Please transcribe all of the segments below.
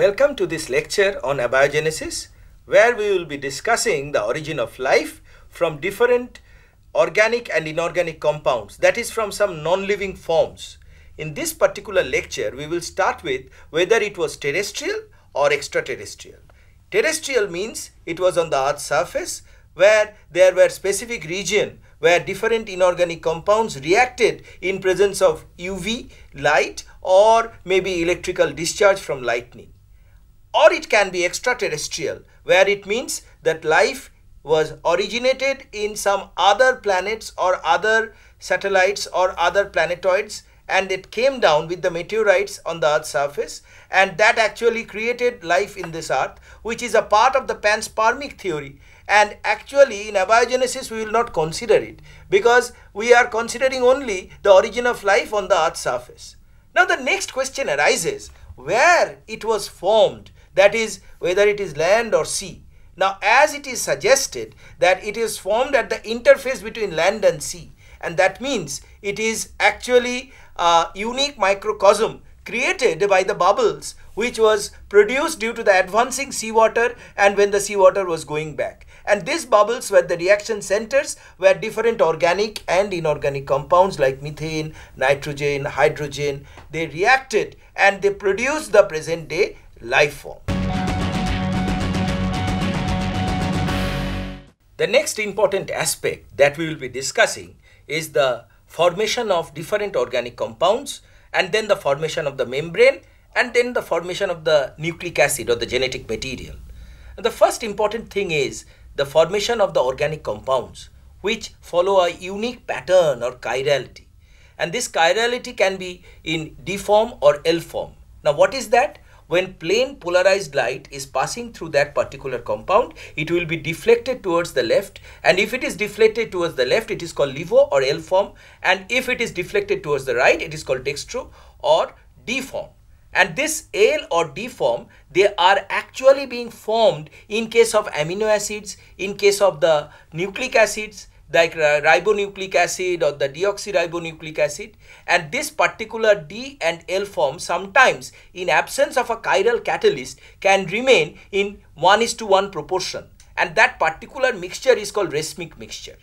Welcome to this lecture on abiogenesis, where we will be discussing the origin of life from different organic and inorganic compounds, that is from some non-living forms. In this particular lecture, we will start with whether it was terrestrial or extraterrestrial. Terrestrial means it was on the Earth's surface, where there were specific regions where different inorganic compounds reacted in presence of UV light or maybe electrical discharge from lightning. Or it can be extraterrestrial, where it means that life was originated in some other planets or other satellites or other planetoids, and it came down with the meteorites on the Earth's surface, and that actually created life in this Earth, which is a part of the panspermic theory. And actually in abiogenesis we will not consider it, because we are considering only the origin of life on the Earth's surface. Now the next question arises, where it was formed, that is whether it is land or sea. Now as it is suggested that it is formed at the interface between land and sea, and that means it is actually a unique microcosm created by the bubbles which was produced due to the advancing seawater and when the seawater was going back. And these bubbles were the reaction centers where different organic and inorganic compounds like methane, nitrogen, hydrogen, they reacted and they produced the present day life form. The next important aspect that we will be discussing is the formation of different organic compounds, and then the formation of the membrane, and then the formation of the nucleic acid or the genetic material. And the first important thing is the formation of the organic compounds, which follow a unique pattern or chirality. And this chirality can be in D form or L form. Now what is that? When plain polarized light is passing through that particular compound, it will be deflected towards the left, and if it is deflected towards the left, it is called LIVO or L form, and if it is deflected towards the right, it is called dextro or D form. And this L or D form, they are actually being formed in case of amino acids, in case of the nucleic acids like ribonucleic acid or the deoxyribonucleic acid. And this particular D and L form sometimes in absence of a chiral catalyst can remain in 1:1 proportion, and that particular mixture is called racemic mixture.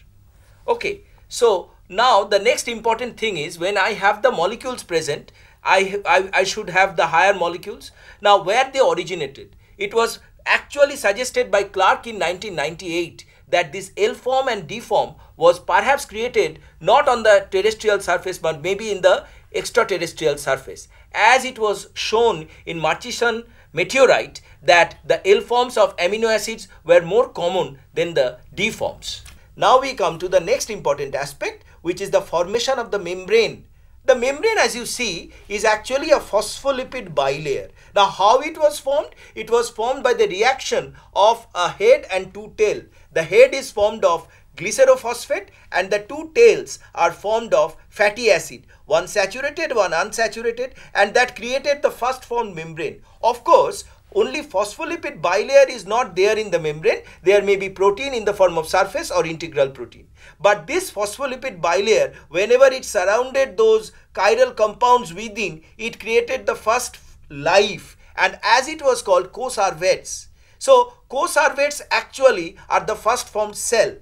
Okay, so now the next important thing is when I have the molecules present, I should have the higher molecules. Now where they originated, it was actually suggested by Clark in 1998 that this L form and D form was perhaps created not on the terrestrial surface but maybe in the extraterrestrial surface, as it was shown in Murchison meteorite that the L forms of amino acids were more common than the D forms. Now we come to the next important aspect, which is the formation of the membrane. The membrane, as you see, is actually a phospholipid bilayer. Now how it was formed? It was formed by the reaction of a head and two tails. The head is formed of glycerophosphate and the two tails are formed of fatty acid, one saturated, one unsaturated, and that created the first formed membrane. Of course, only phospholipid bilayer is not there in the membrane. There may be protein in the form of surface or integral protein. But this phospholipid bilayer, whenever it surrounded those chiral compounds within, it created the first life, and as it was called co-servates. So co-servates actually are the first formed cell.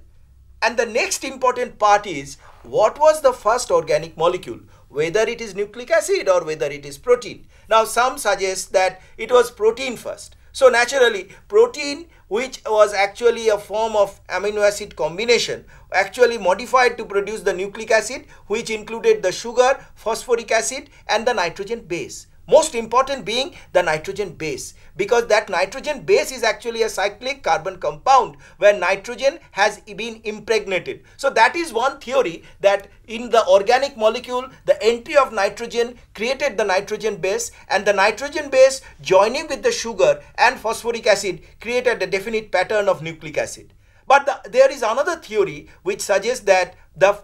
And the next important part is what was the first organic molecule, whether it is nucleic acid or whether it is protein. Now some suggest that it was protein first. So naturally protein, which was actually a form of amino acid combination, actually modified to produce the nucleic acid, which included the sugar, phosphoric acid and the nitrogen base. Most important being the nitrogen base, because that nitrogen base is actually a cyclic carbon compound where nitrogen has been impregnated. So that is one theory, that in the organic molecule the entry of nitrogen created the nitrogen base, and the nitrogen base joining with the sugar and phosphoric acid created a definite pattern of nucleic acid. But there is another theory which suggests that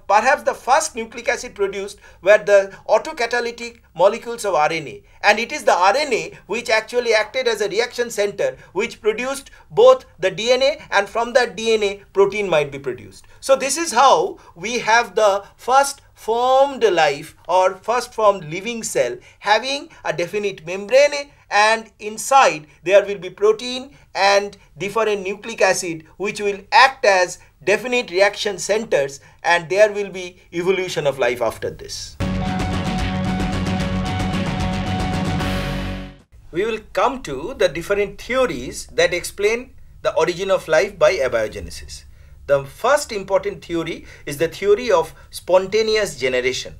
perhaps the first nucleic acid produced were the autocatalytic molecules of RNA, and it is the RNA which actually acted as a reaction center which produced both the DNA, and from that DNA protein might be produced. So this is how we have the first formed life or first formed living cell having a definite membrane, and inside there will be protein and different nucleic acid which will act as definite reaction centers, and there will be evolution of life after this. We will come to the different theories that explain the origin of life by abiogenesis. The first important theory is the theory of spontaneous generation.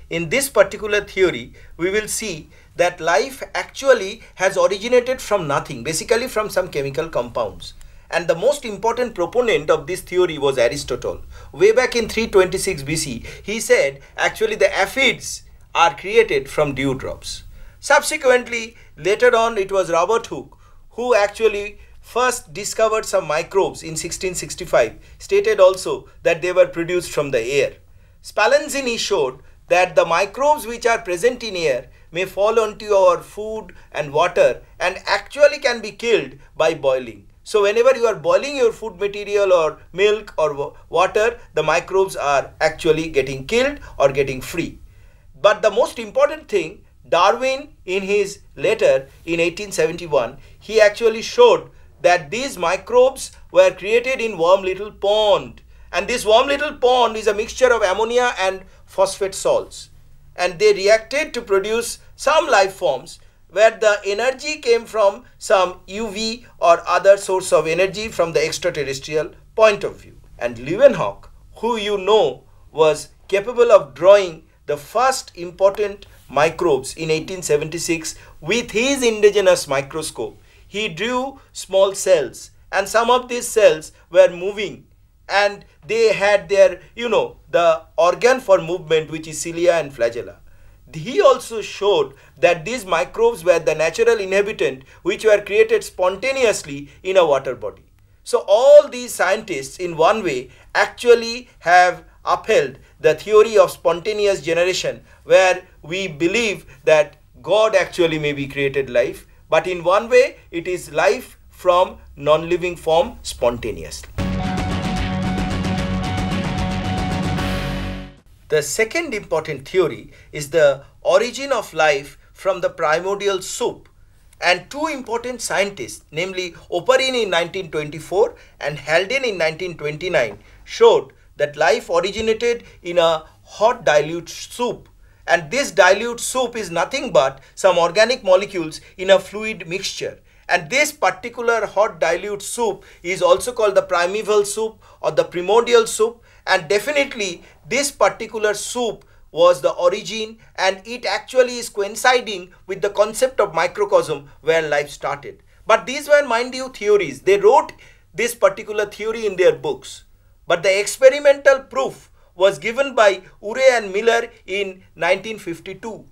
In this particular theory, we will see that life actually has originated from nothing, basically from some chemical compounds. And the most important proponent of this theory was Aristotle. Way back in 326 BC, he said actually the aphids are created from dewdrops. Subsequently, later on, it was Robert Hooke who actually first discovered some microbes in 1665, stated also that they were produced from the air. Spallanzani showed that the microbes which are present in air may fall onto our food and water and actually can be killed by boiling. So whenever you are boiling your food material or milk or water, the microbes are actually getting killed or getting free. But the most important thing, Darwin in his letter in 1871, he actually showed that these microbes were created in warm little pond, and this warm little pond is a mixture of ammonia and phosphate salts, and they reacted to produce some life forms where the energy came from some UV or other source of energy from the extraterrestrial point of view. And Leeuwenhoek, who you know was capable of drawing the first important microbes in 1876 with his indigenous microscope, he drew small cells, and some of these cells were moving, and they had their, the organ for movement, which is cilia and flagella. He also showed that these microbes were the natural inhabitant which were created spontaneously in a water body. So all these scientists in one way actually have upheld the theory of spontaneous generation, where we believe that God actually maybe created life, but in one way it is life from non-living form spontaneously. The second important theory is the origin of life from the primordial soup, and two important scientists, namely Oparin in 1924 and Halden in 1929, showed that life originated in a hot dilute soup, and this dilute soup is nothing but some organic molecules in a fluid mixture. And this particular hot dilute soup is also called the primeval soup or the primordial soup, and definitely this particular soup was the origin, and it actually is coinciding with the concept of microcosm where life started. But these were, mind you, theories. They wrote this particular theory in their books, but the experimental proof was given by Urey and Miller in 1952,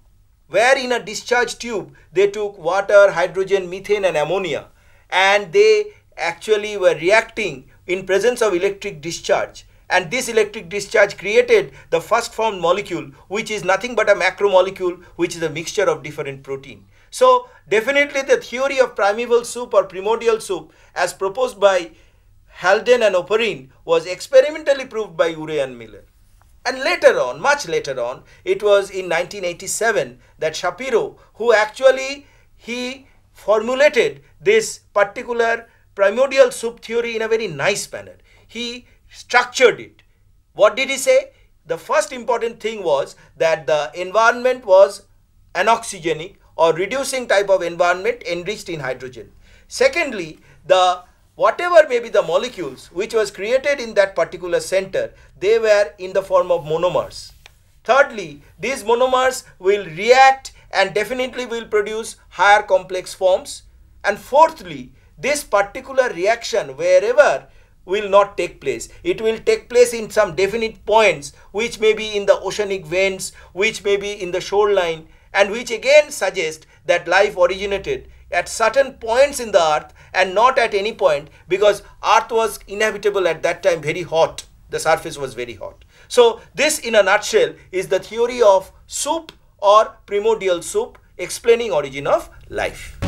where in a discharge tube they took water, hydrogen, methane and ammonia, and they actually were reacting in presence of electric discharge. And this electric discharge created the first formed molecule, which is nothing but a macromolecule, which is a mixture of different protein. So definitely the theory of primeval soup or primordial soup as proposed by Halden and Oparin was experimentally proved by Urey and Miller. And later on, much later on, it was in 1987 that Shapiro, who actually he formulated this particular primordial soup theory in a very nice manner. He structured it. What did he say? The first important thing was that the environment was anoxygenic or reducing type of environment enriched in hydrogen. Secondly, the whatever may be the molecules which was created in that particular center, they were in the form of monomers. Thirdly, these monomers will react and definitely will produce higher complex forms. And fourthly, this particular reaction wherever will not take place. It will take place in some definite points, which may be in the oceanic vents, which may be in the shoreline, and which again suggest that life originated at certain points in the earth and not at any point, because earth was inhabitable at that time, very hot. The surface was very hot. So this in a nutshell is the theory of soup or primordial soup explaining origin of life.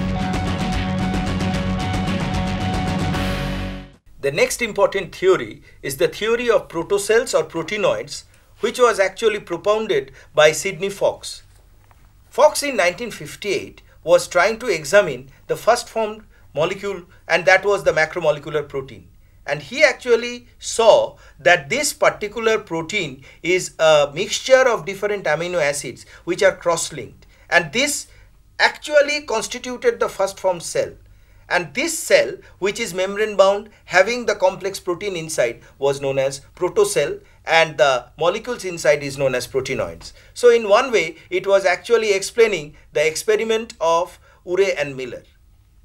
The next important theory is the theory of protocells or proteinoids, which was actually propounded by Sidney Fox. Fox in 1958 was trying to examine the first formed molecule, and that was the macromolecular protein. And he actually saw that this particular protein is a mixture of different amino acids which are cross-linked. And this actually constituted the first formed cell. And this cell, which is membrane bound, having the complex protein inside, was known as protocell, and the molecules inside is known as proteinoids. So in one way, it was actually explaining the experiment of Urey and Miller.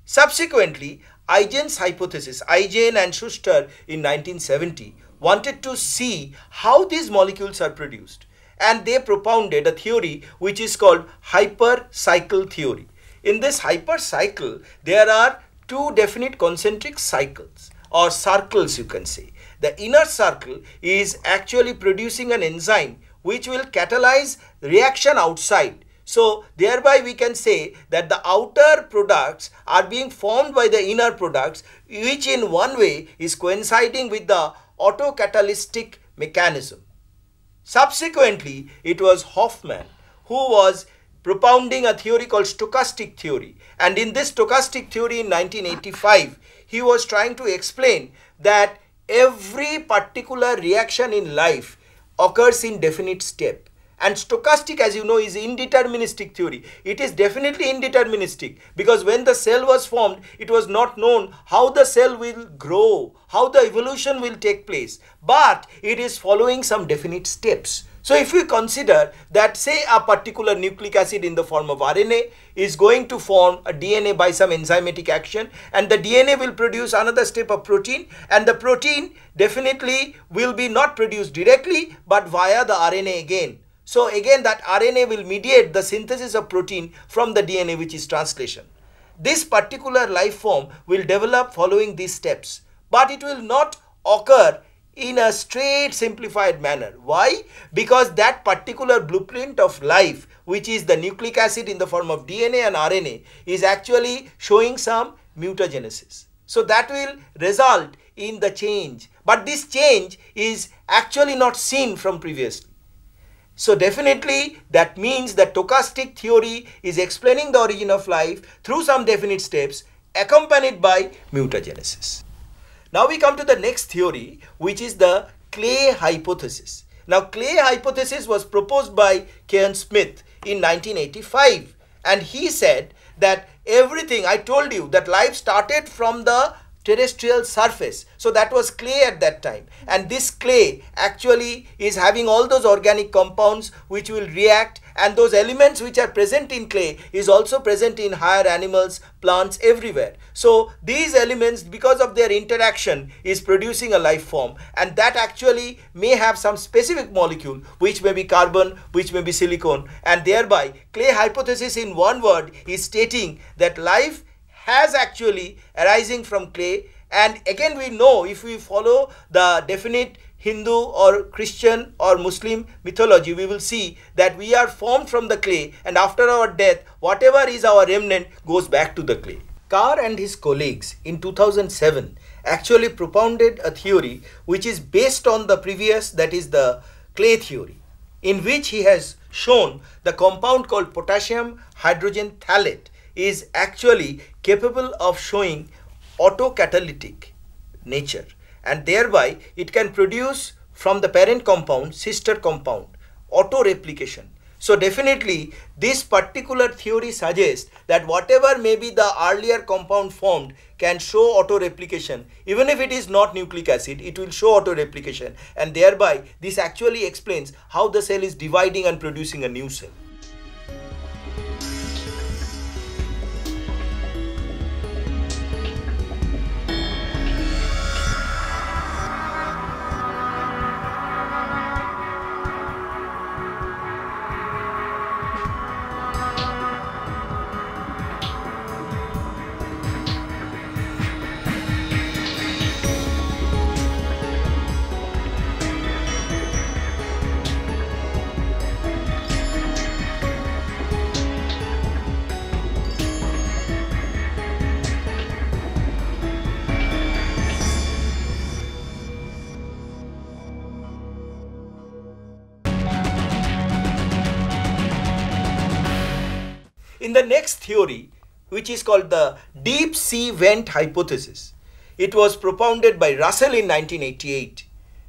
Subsequently, Eugene's hypothesis, Eugen and Schuster in 1970, wanted to see how these molecules are produced. And they propounded a theory which is called hypercycle theory. In this hypercycle, there are two definite concentric cycles or circles, you can say. The inner circle is actually producing an enzyme which will catalyze reaction outside. So thereby we can say that the outer products are being formed by the inner products, which in one way is coinciding with the autocatalytic mechanism. Subsequently, it was Hoffman who was propounding a theory called stochastic theory. And in this stochastic theory in 1985, he was trying to explain that every particular reaction in life occurs in definite step. And stochastic, as you know, is indeterministic theory. It is definitely indeterministic because when the cell was formed, it was not known how the cell will grow, how the evolution will take place. But it is following some definite steps. So if we consider that, say, a particular nucleic acid in the form of RNA is going to form a DNA by some enzymatic action, and the DNA will produce another step of protein, and the protein definitely will be not produced directly but via the RNA again. So again that RNA will mediate the synthesis of protein from the DNA, which is translation. This particular life form will develop following these steps, but it will not occur in a straight simplified manner. Why? Because that particular blueprint of life, which is the nucleic acid in the form of DNA and RNA, is actually showing some mutagenesis. So that will result in the change, but this change is actually not seen from previously. So definitely that means that stochastic theory is explaining the origin of life through some definite steps accompanied by mutagenesis. Now we come to the next theory, which is the clay hypothesis. Now clay hypothesis was proposed by Kean Smith in 1985, and he said that everything, I told you that life started from the terrestrial surface. So that was clay at that time, and this clay actually is having all those organic compounds which will react, and those elements which are present in clay is also present in higher animals, plants, everywhere. So these elements, because of their interaction, is producing a life form, and that actually may have some specific molecule which may be carbon, which may be silicon, and thereby clay hypothesis in one word is stating that life has actually arising from clay. And again we know, if we follow the definite Hindu or Christian or Muslim mythology, we will see that we are formed from the clay, and after our death whatever is our remnant goes back to the clay. Carr and his colleagues in 2007 actually propounded a theory which is based on the previous, that is the clay theory, in which he has shown the compound called potassium hydrogen phthalate is actually capable of showing autocatalytic nature, and thereby it can produce from the parent compound sister compound, auto-replication. So definitely this particular theory suggests that whatever may be the earlier compound formed can show auto-replication. Even if it is not nucleic acid, it will show auto-replication, and thereby this actually explains how the cell is dividing and producing a new cell. in the next theory, which is called the deep sea vent hypothesis, it was propounded by Russell in 1988.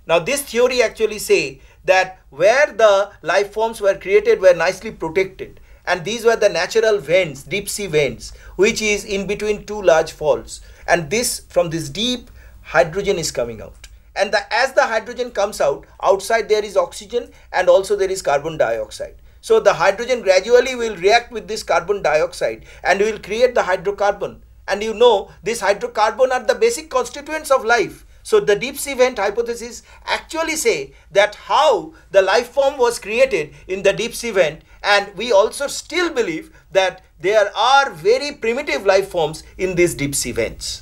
Now this theory actually say that where the life forms were created were nicely protected, and these were the natural vents, deep sea vents, which is in between two large faults, and this from this deep hydrogen is coming out, and as the hydrogen comes out, outside there is oxygen and also there is carbon dioxide. So the hydrogen gradually will react with this carbon dioxide and will create the hydrocarbon, and you know this hydrocarbon are the basic constituents of life. So the deep sea vent hypothesis actually say that how the life form was created in the deep sea vent, and we also still believe that there are very primitive life forms in these deep sea vents.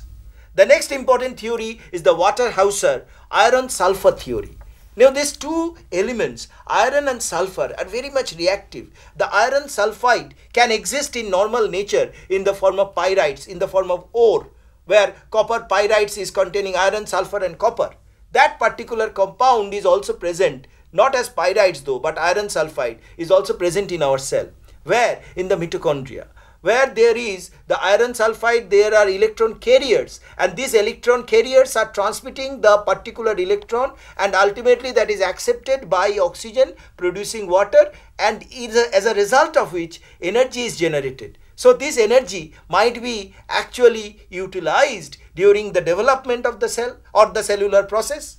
The next important theory is the Waterhauser iron sulfur theory. Now these two elements, iron and sulfur, are very much reactive. The iron sulfide can exist in normal nature in the form of pyrites, in the form of ore, where copper pyrites is containing iron, sulfur and copper. That particular compound is also present, not as pyrites though, but iron sulfide is also present in our cell. Where? In the mitochondria. Where there is the iron sulfide, there are electron carriers, and these electron carriers are transmitting the particular electron, and ultimately that is accepted by oxygen producing water, and as a result of which energy is generated. So this energy might be actually utilized during the development of the cell or the cellular process.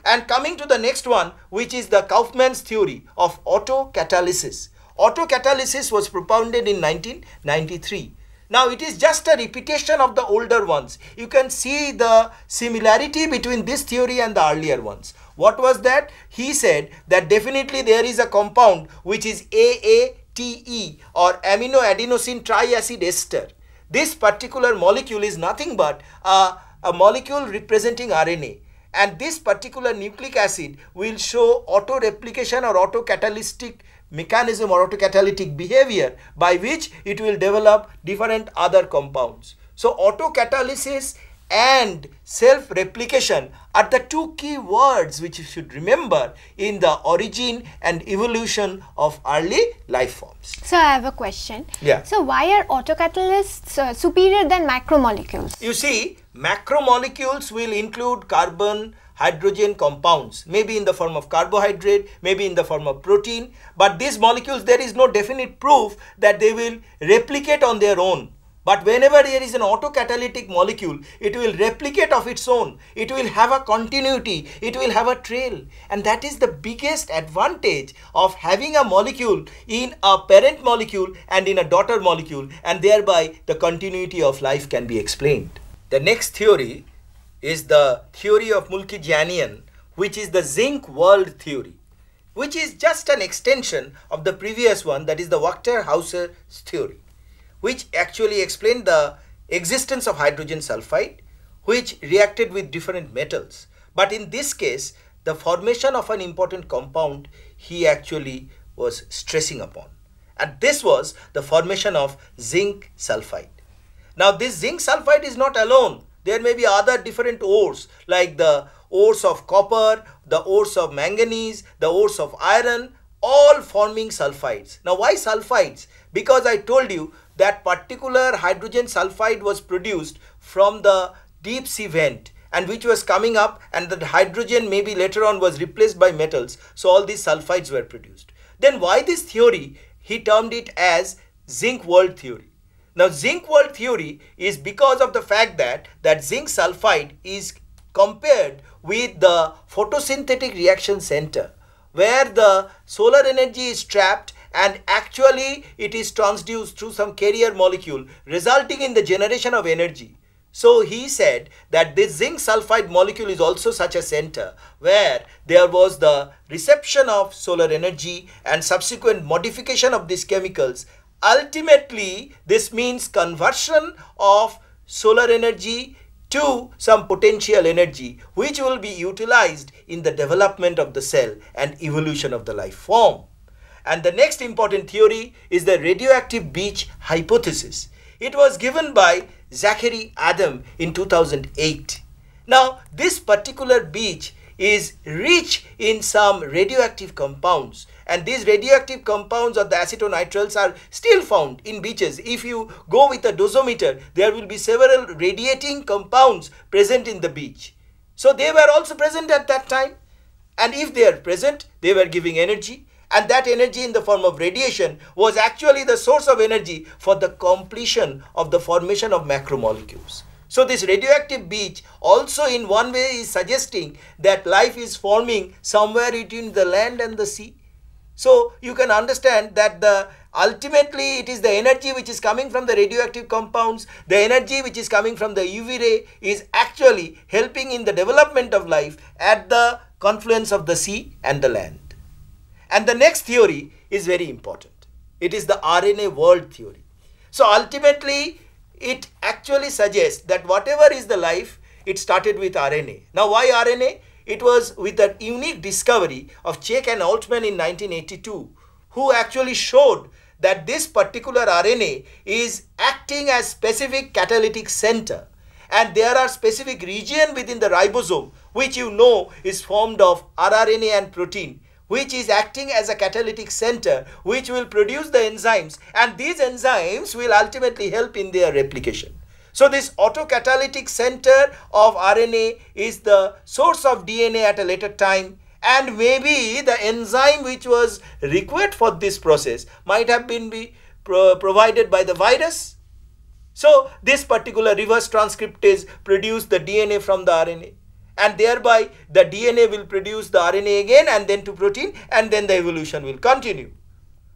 And coming to the next one, which is the Kaufman's theory of autocatalysis. Autocatalysis was propounded in 1993. Now it is just a repetition of the older ones. You can see the similarity between this theory and the earlier ones. What was that? He said that definitely there is a compound which is AATE or amino adenosine triacid ester. This particular molecule is nothing but a molecule representing RNA. And this particular nucleic acid will show auto-replication or autocatalytic mechanism or autocatalytic behavior by which it will develop different other compounds. So autocatalysis and self-replication are the two key words which you should remember in the origin and evolution of early life forms. So I have a question. Yeah. So why are autocatalysts superior than macromolecules? You see, macromolecules will include carbon, hydrogen compounds, maybe in the form of carbohydrate, maybe in the form of protein, but these molecules there is no definite proof that they will replicate on their own. But whenever there is an autocatalytic molecule, it will replicate of its own, it will have a continuity, it will have a trail, and that is the biggest advantage of having a molecule in a parent molecule and in a daughter molecule, and thereby the continuity of life can be explained. The next theory is the theory of Mulkijanian, which is the zinc world theory, which is just an extension of the previous one, that is the Waterhauser theory, which actually explained the existence of hydrogen sulfide, which reacted with different metals. But in this case, the formation of an important compound he actually was stressing upon. And this was the formation of zinc sulfide. Now this zinc sulfide is not alone. There may be other different ores like the ores of copper, the ores of manganese, the ores of iron, all forming sulfides. Now why sulfides? Because I told you that particular hydrogen sulfide was produced from the deep sea vent, and which was coming up, and the hydrogen maybe later on was replaced by metals. So all these sulfides were produced. Then why this theory? He termed it as zinc world theory. Now zinc world theory is because of the fact that zinc sulfide is compared with the photosynthetic reaction center, where the solar energy is trapped and actually it is transduced through some carrier molecule, resulting in the generation of energy. So he said that this zinc sulfide molecule is also such a center where there was the reception of solar energy and subsequent modification of these chemicals. Ultimately, this means conversion of solar energy to some potential energy, which will be utilized in the development of the cell and evolution of the life form. And the next important theory is the radioactive beach hypothesis. It was given by Zachary Adam in 2008. Now, this particular beach is rich in some radioactive compounds, and these radioactive compounds of the acetonitriles are still found in beaches. If you go with a dosimeter, there will be several radiating compounds present in the beach. So they were also present at that time, and if they are present, they were giving energy, and that energy in the form of radiation was actually the source of energy for the completion of the formation of macromolecules. So this radioactive beach also in one way is suggesting that life is forming somewhere between the land and the sea. So you can understand that ultimately it is the energy which is coming from the radioactive compounds, the energy which is coming from the UV ray is actually helping in the development of life at the confluence of the sea and the land. And the next theory is very important. It is the RNA world theory. So ultimately it actually suggests that whatever is the life, it started with RNA. Now why RNA? It was with a unique discovery of Cech and Altman in 1982, who actually showed that this particular RNA is acting as specific catalytic center, and there are specific region within the ribosome which you know is formed of rRNA and protein, which is acting as a catalytic center which will produce the enzymes, and these enzymes will ultimately help in their replication. So this autocatalytic center of RNA is the source of DNA at a later time, and maybe the enzyme which was required for this process might have been provided by the virus. So this particular reverse transcriptase produced the DNA from the RNA, and thereby the DNA will produce the RNA again and then to protein, and then the evolution will continue.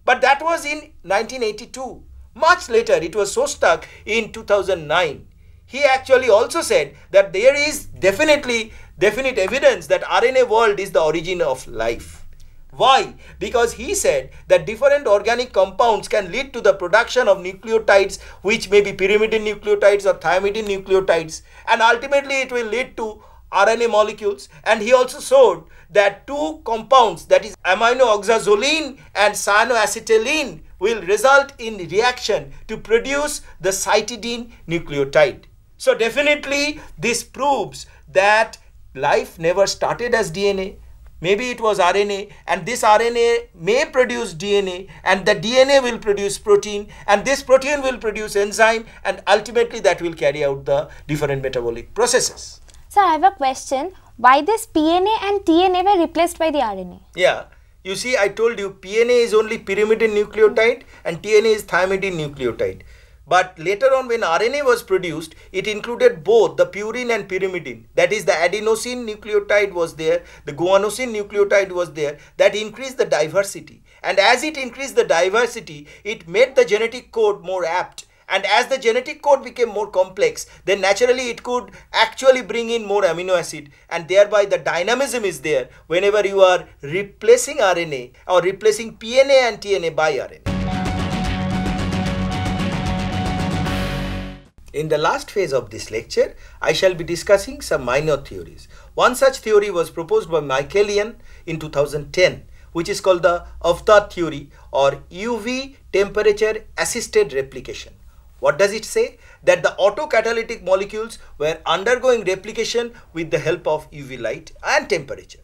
But that was in 1982. Much later, it was Sostak in 2009. He actually also said that there is definite evidence that RNA world is the origin of life. Why? Because he said that different organic compounds can lead to the production of nucleotides, which may be pyrimidine nucleotides or thymidine nucleotides, and ultimately it will lead to RNA molecules. And he also showed that two compounds, that is aminoxazoline and cyanoacetylene, will result in reaction to produce the cytidine nucleotide. So definitely this proves that life never started as DNA. Maybe it was RNA, and this RNA may produce DNA, and the DNA will produce protein, and this protein will produce enzyme, and ultimately that will carry out the different metabolic processes. Sir, I have a question. Why this PNA and TNA were replaced by the RNA? Yeah. You see, I told you PNA is only pyrimidine nucleotide and TNA is thymidine nucleotide. But later on when RNA was produced, it included both the purine and pyrimidine. That is, the adenosine nucleotide was there, the guanosine nucleotide was there. That increased the diversity. And as it increased the diversity, it made the genetic code more apt. And as the genetic code became more complex, then naturally it could actually bring in more amino acid, and thereby the dynamism is there whenever you are replacing RNA or replacing PNA and TNA by RNA. In the last phase of this lecture, I shall be discussing some minor theories. One such theory was proposed by Michaelian in 2010, which is called the Avta theory, or UV temperature assisted replication. What does it say? That the autocatalytic molecules were undergoing replication with the help of UV light and temperature.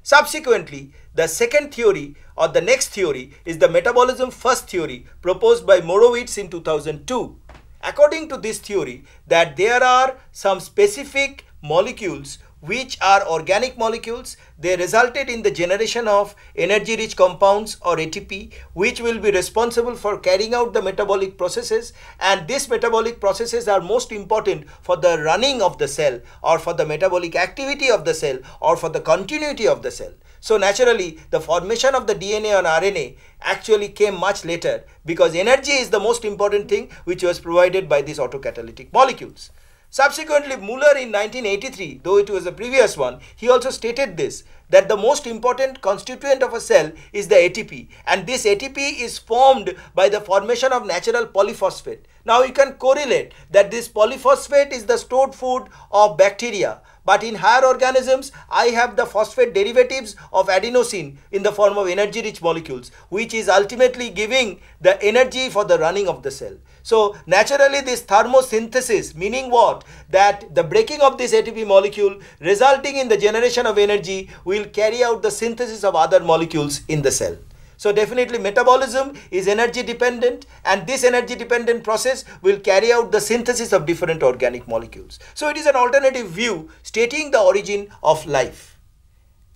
Subsequently, the second theory or the next theory is the metabolism first theory proposed by Morowitz in 2002. According to this theory, that there are some specific molecules which are organic molecules. They resulted in the generation of energy rich compounds or ATP, which will be responsible for carrying out the metabolic processes, and these metabolic processes are most important for the running of the cell, or for the metabolic activity of the cell, or for the continuity of the cell. So naturally the formation of the DNA and RNA actually came much later, because energy is the most important thing which was provided by these autocatalytic molecules. Subsequently, Muller in 1983, though it was a previous one, he also stated this, that the most important constituent of a cell is the ATP, and this ATP is formed by the formation of natural polyphosphate. Now you can correlate that this polyphosphate is the stored food of bacteria, but in higher organisms I have the phosphate derivatives of adenosine in the form of energy rich molecules, which is ultimately giving the energy for the running of the cell. So naturally this thermosynthesis, meaning what? That the breaking of this ATP molecule resulting in the generation of energy will carry out the synthesis of other molecules in the cell. So definitely metabolism is energy dependent, and this energy dependent process will carry out the synthesis of different organic molecules. So it is an alternative view stating the origin of life.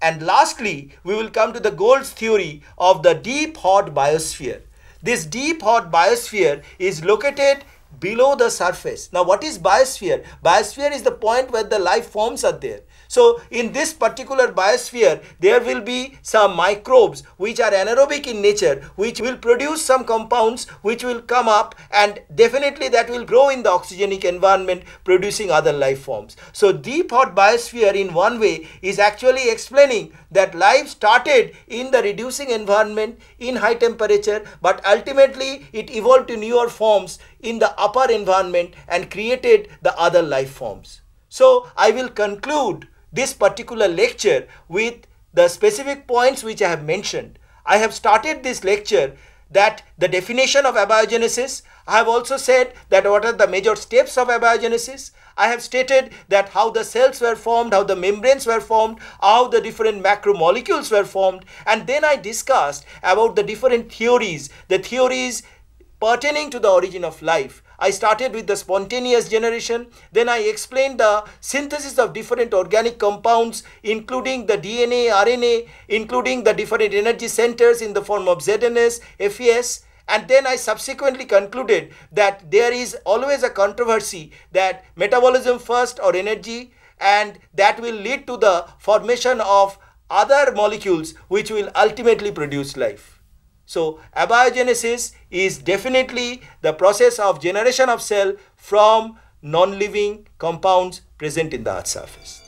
And lastly, we will come to the Gould's theory of the deep hot biosphere. This deep hot biosphere is located below the surface. Now what is biosphere? Biosphere is the point where the life forms are there. So in this particular biosphere, there will be some microbes which are anaerobic in nature, which will produce some compounds which will come up, and definitely that will grow in the oxygenic environment, producing other life forms. So deep hot biosphere in one way is actually explaining that life started in the reducing environment in high temperature, but ultimately it evolved to newer forms in the upper environment and created the other life forms. So I will conclude this particular lecture with the specific points which I have mentioned. I have started this lecture that the definition of abiogenesis. I have also said that what are the major steps of abiogenesis. I have stated that how the cells were formed, how the membranes were formed, how the different macromolecules were formed, and then I discussed about the different theories, the theories pertaining to the origin of life. I started with the spontaneous generation, then I explained the synthesis of different organic compounds, including the DNA, RNA, including the different energy centers in the form of ZNS, FES, and then I subsequently concluded that there is always a controversy that metabolism first or energy, and that will lead to the formation of other molecules which will ultimately produce life. So abiogenesis is definitely the process of generation of cell from non-living compounds present in the earth's surface.